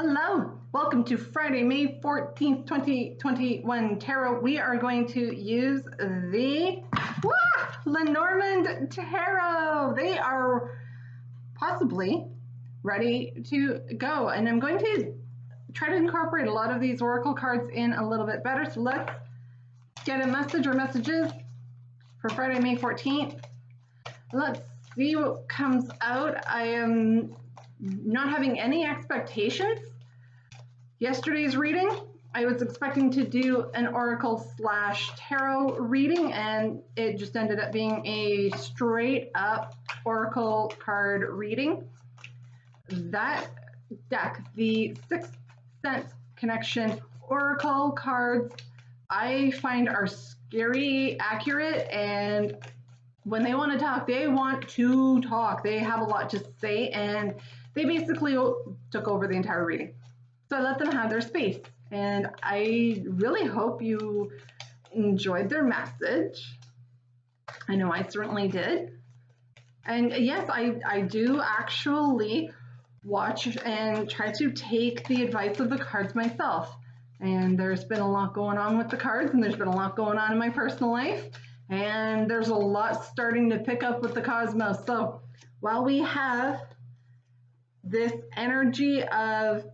Hello, welcome to Friday, May 14th, 2021 Tarot. We are going to use the Lenormand Tarot. They are possibly ready to go, and I'm going to try to incorporate a lot of these oracle cards in a little bit better. So let's get a message or messages for Friday, May 14th. Let's see what comes out. I am not having any expectations. Yesterday's reading, I was expecting to do an oracle / tarot reading, and it just ended up being a straight up oracle card reading. That deck, the Sixth Sense Connection oracle cards, I find are scary accurate, and when they want to talk, they want to talk. They have a lot to say, and they basically took over the entire reading. So I let them have their space, and I really hope you enjoyed their message. I know I certainly did. And yes, I do actually watch and try to take the advice of the cards myself. And there's been a lot going on with the cards, and there's been a lot going on in my personal life. And there's a lot starting to pick up with the cosmos. So while we have this energy of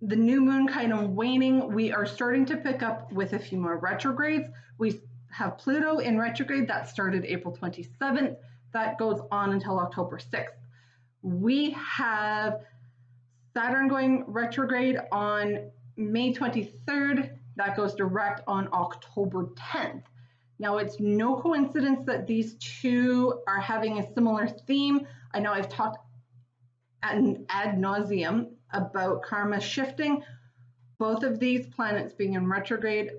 the new moon kind of waning, we are starting to pick up with a few more retrogrades. We have Pluto in retrograde that started April 27th. That goes on until October 6th. We have Saturn going retrograde on May 23rd. That goes direct on October 10th. Now, it's no coincidence that these two are having a similar theme. I know I've talked ad nauseum about karma shifting. Both of these planets being in retrograde,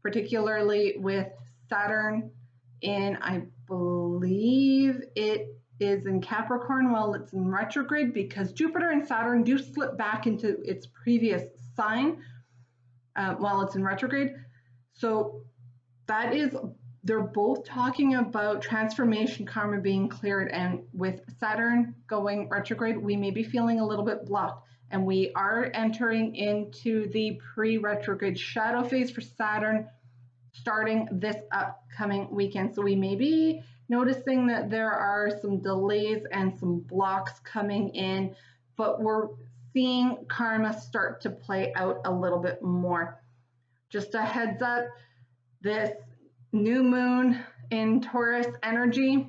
particularly with Saturn in, I believe it is in Capricorn while it's in retrograde, because Jupiter and Saturn do slip back into its previous sign while it's in retrograde. So that is, they're both talking about transformation, karma being cleared, and with Saturn going retrograde, we may be feeling a little bit blocked, and we are entering into the pre-retrograde shadow phase for Saturn starting this upcoming weekend. So we may be noticing that there are some delays and some blocks coming in, but we're seeing karma start to play out a little bit more. Just a heads up, this new moon in Taurus energy,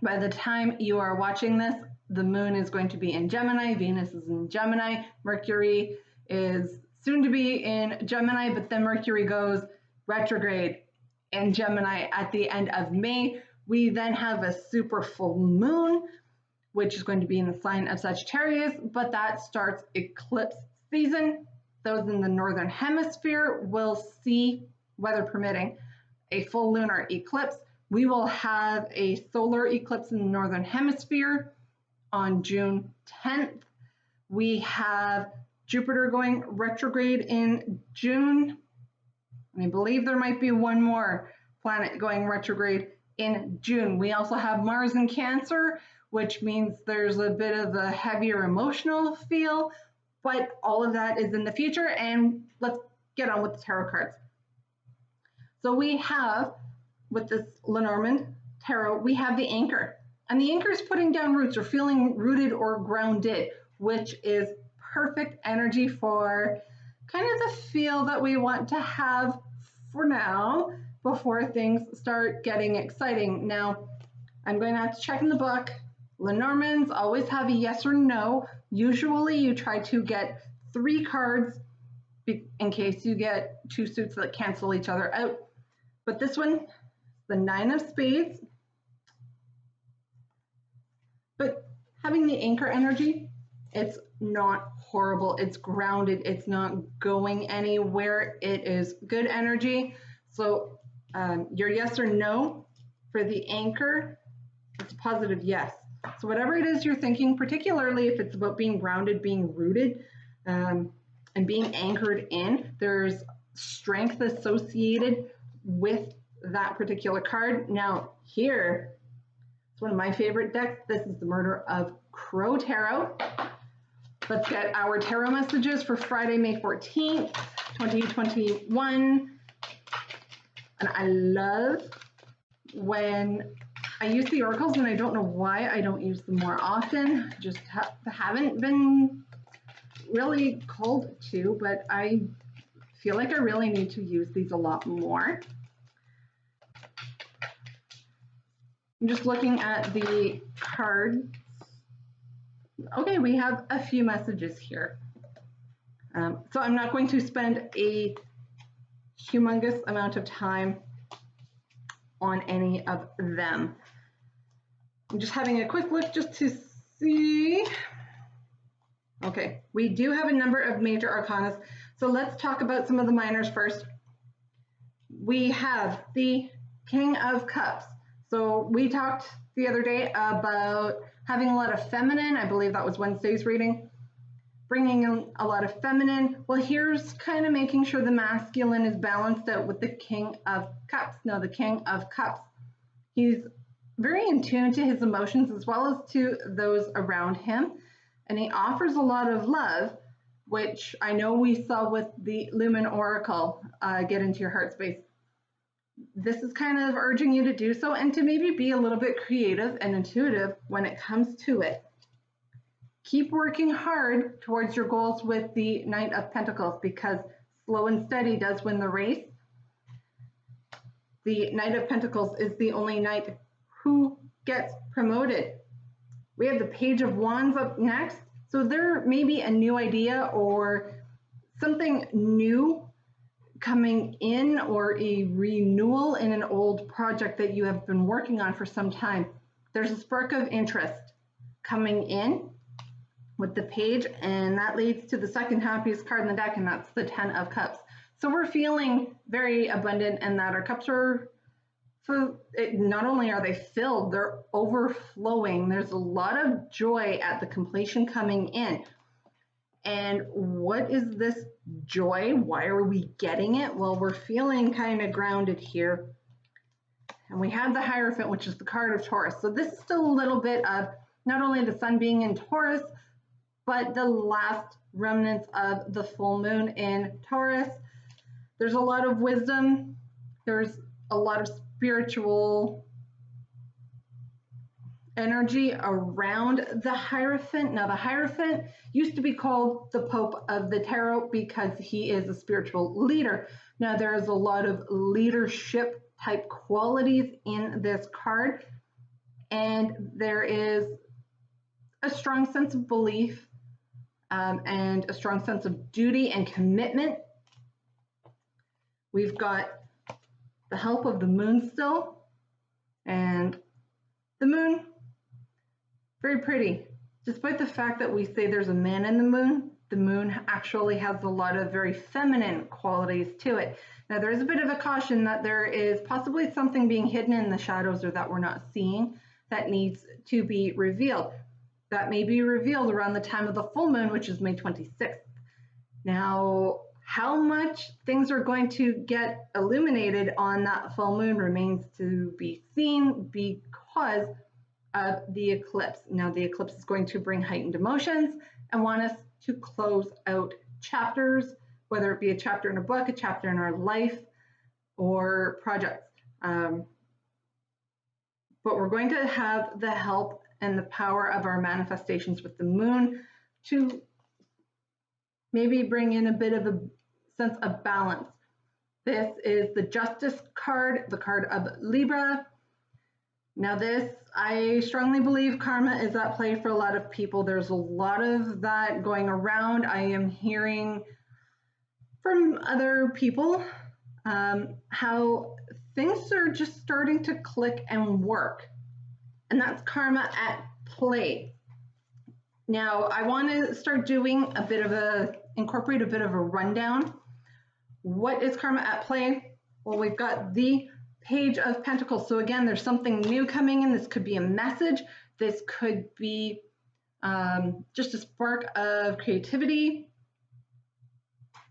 by the time you are watching this, the moon is going to be in Gemini, Venus is in Gemini, Mercury is soon to be in Gemini, but then Mercury goes retrograde in Gemini at the end of May. We then have a super full moon, which is going to be in the sign of Sagittarius, but that starts eclipse season. Those in the northern hemisphere will see, weather permitting, a full lunar eclipse. We will have a solar eclipse in the northern hemisphere on June 10th. We have Jupiter going retrograde in June. And I believe there might be one more planet going retrograde in June. We also have Mars in Cancer, which means there's a bit of a heavier emotional feel, but all of that is in the future. And let's get on with the tarot cards. So we have, with this Lenormand Tarot, we have the anchor. And the anchor is putting down roots or feeling rooted or grounded, which is perfect energy for kind of the feel that we want to have for now before things start getting exciting. Now, I'm going to have to check in the book. Lenormands always have a yes or no. Usually you try to get 3 cards in case you get 2 suits that cancel each other out. But this one, the 9 of Spades. But having the anchor energy, it's not horrible. It's grounded. It's not going anywhere. It is good energy. So your yes or no for the anchor, it's a positive yes. So whatever it is you're thinking, particularly if it's about being grounded, being rooted, and being anchored in, there's strength associated with that particular card. Now here, it's one of my favorite decks. This is the Murder of Crow Tarot. Let's get our tarot messages for Friday, May 14th, 2021. And I love when I use the oracles, and I don't know why I don't use them more often. Just haven't been really called to, but I feel like I really need to use these a lot more. I'm just looking at the cards. Okay, we have a few messages here. So I'm not going to spend a humongous amount of time on any of them. I'm just having a quick look just to see. Okay, we do have a number of major arcanas. So let's talk about some of the minors first. We have the King of Cups. So we talked the other day about having a lot of feminine. I believe that was Wednesday's reading. Bringing in a lot of feminine. Well, here's kind of making sure the masculine is balanced out with the King of Cups. Now, the King of Cups, he's very in tune to his emotions as well as to those around him. And he offers a lot of love, which I know we saw with the Lumen Oracle, get into your heart space. This is kind of urging you to do so and to maybe be a little bit creative and intuitive when it comes to it. Keep working hard towards your goals with the Knight of Pentacles, because slow and steady does win the race. The Knight of Pentacles is the only knight who gets promoted. We have the Page of Wands up next. So there may be a new idea or something new coming in, or a renewal in an old project that you have been working on for some time. There's a spark of interest coming in with the page, and that leads to the second happiest card in the deck, and that's the 10 of Cups. So we're feeling very abundant, and that our cups are, not only are they filled, they're overflowing. There's a lot of joy at the completion coming in. And what is this joy? Why are we getting it? Well, we're feeling kind of grounded here. And we have the Hierophant, which is the card of Taurus. So this is still a little bit of not only the sun being in Taurus, but the last remnants of the full moon in Taurus. There's a lot of wisdom. There's a lot of spiritual energy around the Hierophant. Now, the Hierophant used to be called the Pope of the Tarot because he is a spiritual leader. Now, there is a lot of leadership type qualities in this card, and there is a strong sense of belief and a strong sense of duty and commitment. We've got the help of the moon still, and the moon, very pretty. Despite the fact that we say there's a man in the moon actually has a lot of very feminine qualities to it. Now, there is a bit of a caution that there is possibly something being hidden in the shadows or that we're not seeing that needs to be revealed. That may be revealed around the time of the full moon, which is May 26th. Now, how much things are going to get illuminated on that full moon remains to be seen because of the eclipse. Now, the eclipse is going to bring heightened emotions and want us to close out chapters, whether it be a chapter in a book, a chapter in our life, or projects. But we're going to have the help and the power of our manifestations with the moon to maybe bring in a bit of a sense of balance. This is the Justice card, the card of Libra. Now this, I strongly believe karma is at play for a lot of people. There's a lot of that going around. I am hearing from other people how things are just starting to click and work. And that's karma at play. Now, I want to start doing incorporate a bit of a rundown. What is karma at play? Well, we've got the Page of Pentacles. So again, there's something new coming in. This could be a message. This could be just a spark of creativity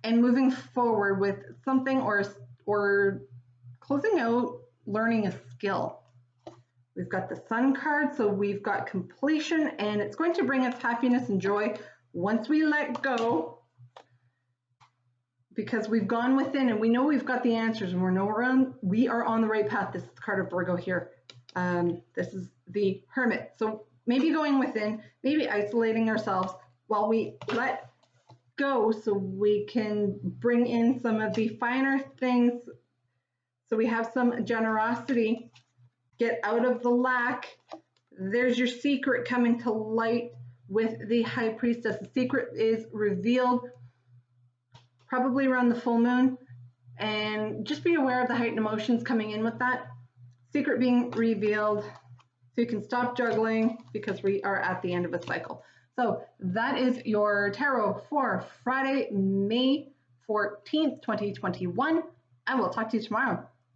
and moving forward with something or closing out learning a skill. We've got the Sun card, so we've got completion, and it's going to bring us happiness and joy once we let go, because we've gone within and we know we've got the answers and we are on the right path. This is the card of Virgo here. This is the Hermit. So maybe going within, maybe isolating ourselves while we let go so we can bring in some of the finer things. So we have some generosity, get out of the lack. There's your secret coming to light with the High Priestess. The secret is revealed probably around the full moon, and just be aware of the heightened emotions coming in with that. Secret being revealed so you can stop juggling because we are at the end of a cycle. So that is your tarot for Friday, May 14th, 2021. I will talk to you tomorrow.